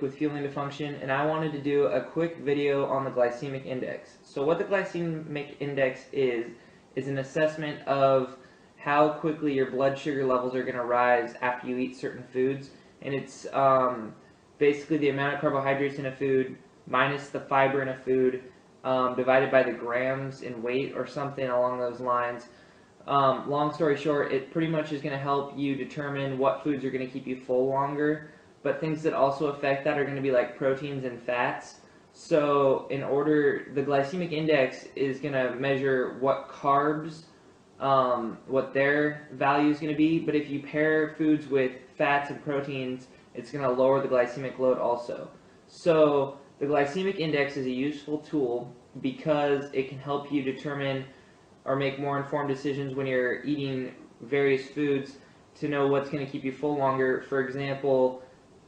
with fueling dysfunction, and I wanted to do a quick video on the glycemic index. So what the glycemic index is an assessment of how quickly your blood sugar levels are going to rise after you eat certain foods, and it's basically the amount of carbohydrates in a food minus the fiber in a food divided by the grams in weight or something along those lines. Long story short, it pretty much is going to help you determine what foods are going to keep you full longer, but things that also affect that are going to be like proteins and fats. So the glycemic index is going to measure what carbs, what their value is going to be, but if you pair foods with fats and proteins, it's going to lower the glycemic load also. So the glycemic index is a useful tool because it can help you determine or make more informed decisions when you're eating various foods to know what's going to keep you full longer. For example,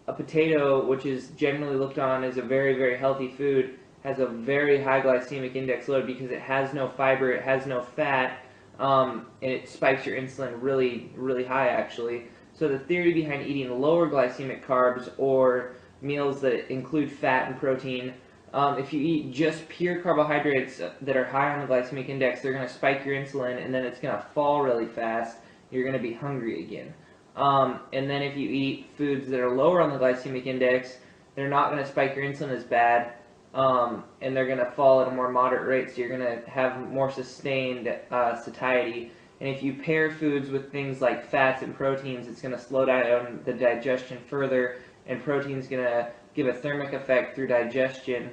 a potato, which is generally looked on as a very, very healthy food, has a very high glycemic index load because it has no fiber, it has no fat, and it spikes your insulin really, really high actually. So the theory behind eating lower glycemic carbs or meals that include fat and protein, if you eat just pure carbohydrates that are high on the glycemic index, they're going to spike your insulin and then it's going to fall really fast. You're going to be hungry again. And then if you eat foods that are lower on the glycemic index, they're not going to spike your insulin as bad, and they're going to fall at a more moderate rate, so you're going to have more sustained satiety. And if you pair foods with things like fats and proteins, it's going to slow down the digestion further, and protein's going to give a thermic effect through digestion,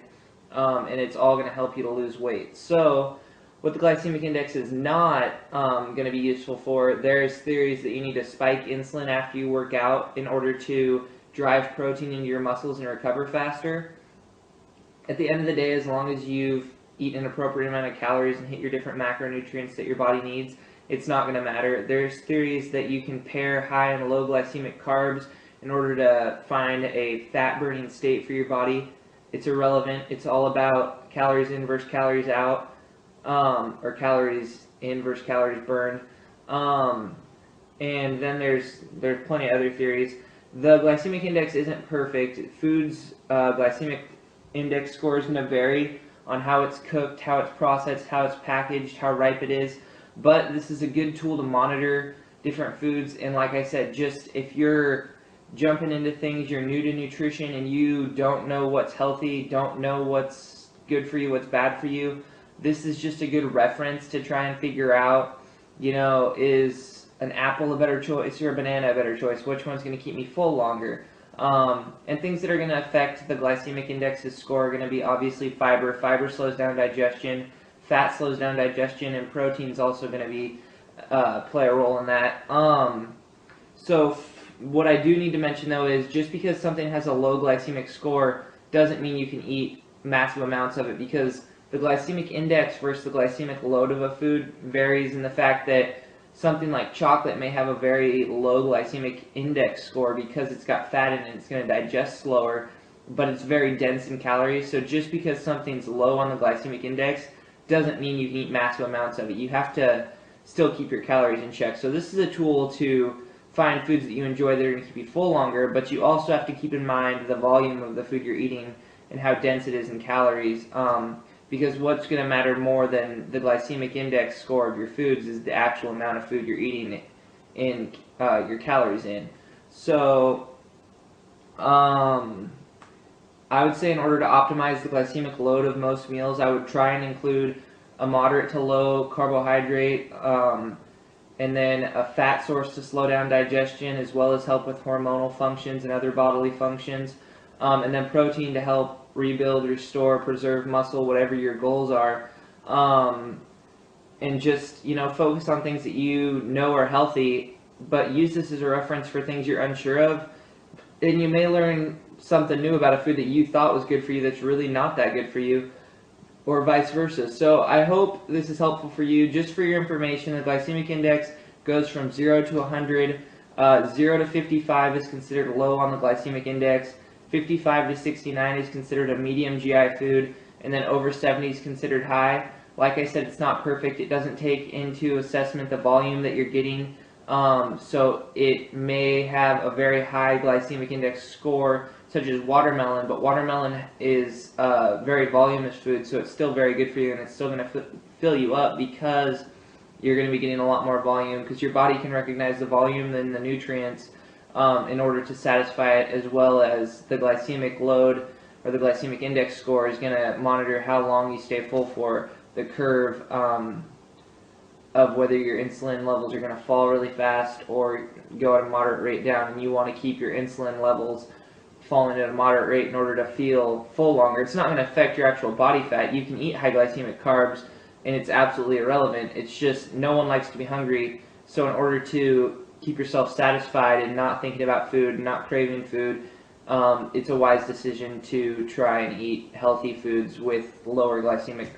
and it's all going to help you to lose weight. So what the glycemic index is not going to be useful for, there's theories that you need to spike insulin after you work out in order to drive protein into your muscles and recover faster. At the end of the day, as long as you've eaten an appropriate amount of calories and hit your different macronutrients that your body needs, it's not going to matter. There's theories that you can pair high and low glycemic carbs in order to find a fat-burning state for your body. It's irrelevant. It's all about calories in versus calories out, or calories in versus calories burned. And then there's plenty of other theories. The glycemic index isn't perfect. Foods' glycemic index score is going to vary on how it's cooked, how it's processed, how it's packaged, how ripe it is. But this is a good tool to monitor different foods. And like I said, just if you're jumping into things, you're new to nutrition, and you don't know what's healthy, don't know what's good for you, what's bad for you, this is just a good reference to try and figure out, you know, is an apple a better choice or a banana a better choice? Which one's going to keep me full longer? And things that are going to affect the glycemic index's score are going to be obviously fiber. Fiber slows down digestion, fat slows down digestion, and protein's also going to be play a role in that. So what I do need to mention though is just because something has a low glycemic score doesn't mean you can eat massive amounts of it, because the glycemic index versus the glycemic load of a food varies in the fact that something like chocolate may have a very low glycemic index score because it's got fat in it and it's going to digest slower, but it's very dense in calories. So just because something's low on the glycemic index doesn't mean you can eat massive amounts of it. You have to still keep your calories in check. So this is a tool to find foods that you enjoy that are going to keep you full longer, but you also have to keep in mind the volume of the food you're eating and how dense it is in calories, because what's going to matter more than the glycemic index score of your foods is the actual amount of food you're eating in your calories in. So I would say in order to optimize the glycemic load of most meals, I would try and include a moderate to low carbohydrate, and then a fat source to slow down digestion as well as help with hormonal functions and other bodily functions, and then protein to help rebuild, restore, preserve muscle, whatever your goals are, and just, you know, focus on things that you know are healthy, but use this as a reference for things you're unsure of, and you may learn something new about a food that you thought was good for you that's really not that good for you, or vice versa. So I hope this is helpful for you. Just for your information, the glycemic index goes from 0 to 100. 0 to 55 is considered low on the glycemic index. 55 to 69 is considered a medium GI food, and then over 70 is considered high. Like I said, it's not perfect. It doesn't take into assessment the volume that you're getting, so it may have a very high glycemic index score such as watermelon, but watermelon is very voluminous food, so it's still very good for you, and it's still going to fill you up because you're going to be getting a lot more volume, because your body can recognize the volume and the nutrients in order to satisfy it, as well as the glycemic load or the glycemic index score is going to monitor how long you stay full for, the curve of whether your insulin levels are going to fall really fast or go at a moderate rate down, and you want to keep your insulin levels falling at a moderate rate in order to feel full longer. It's not going to affect your actual body fat. You can eat high glycemic carbs and it's absolutely irrelevant. It's just no one likes to be hungry, so in order to keep yourself satisfied and not thinking about food and not craving food, it's a wise decision to try and eat healthy foods with lower glycemic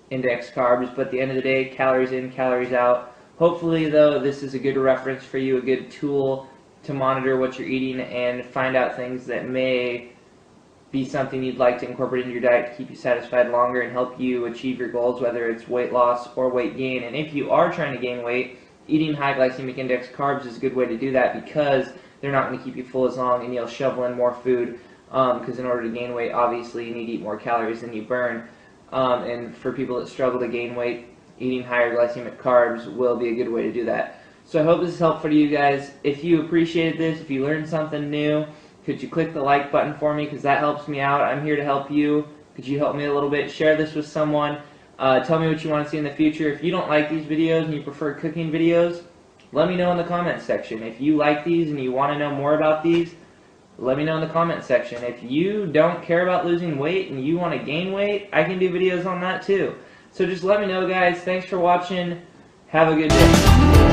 index carbs. But at the end of the day, calories in, calories out. Hopefully, though, this is a good reference for you, a good tool to monitor what you're eating and find out things that may be something you'd like to incorporate into your diet to keep you satisfied longer and help you achieve your goals, whether it's weight loss or weight gain. And if you are trying to gain weight, eating high glycemic index carbs is a good way to do that, because they're not going to keep you full as long and you'll shovel in more food, because in order to gain weight, obviously you need to eat more calories than you burn. And for people that struggle to gain weight, eating higher glycemic carbs will be a good way to do that. So I hope this is helpful to you guys. If you appreciated this, if you learned something new, could you click the like button for me, because that helps me out. I'm here to help you. Could you help me a little bit? Share this with someone. Tell me what you want to see in the future. If you don't like these videos and you prefer cooking videos, let me know in the comments section. If you like these and you want to know more about these, let me know in the comments section. If you don't care about losing weight and you want to gain weight, I can do videos on that too. So just let me know, guys. Thanks for watching. Have a good day.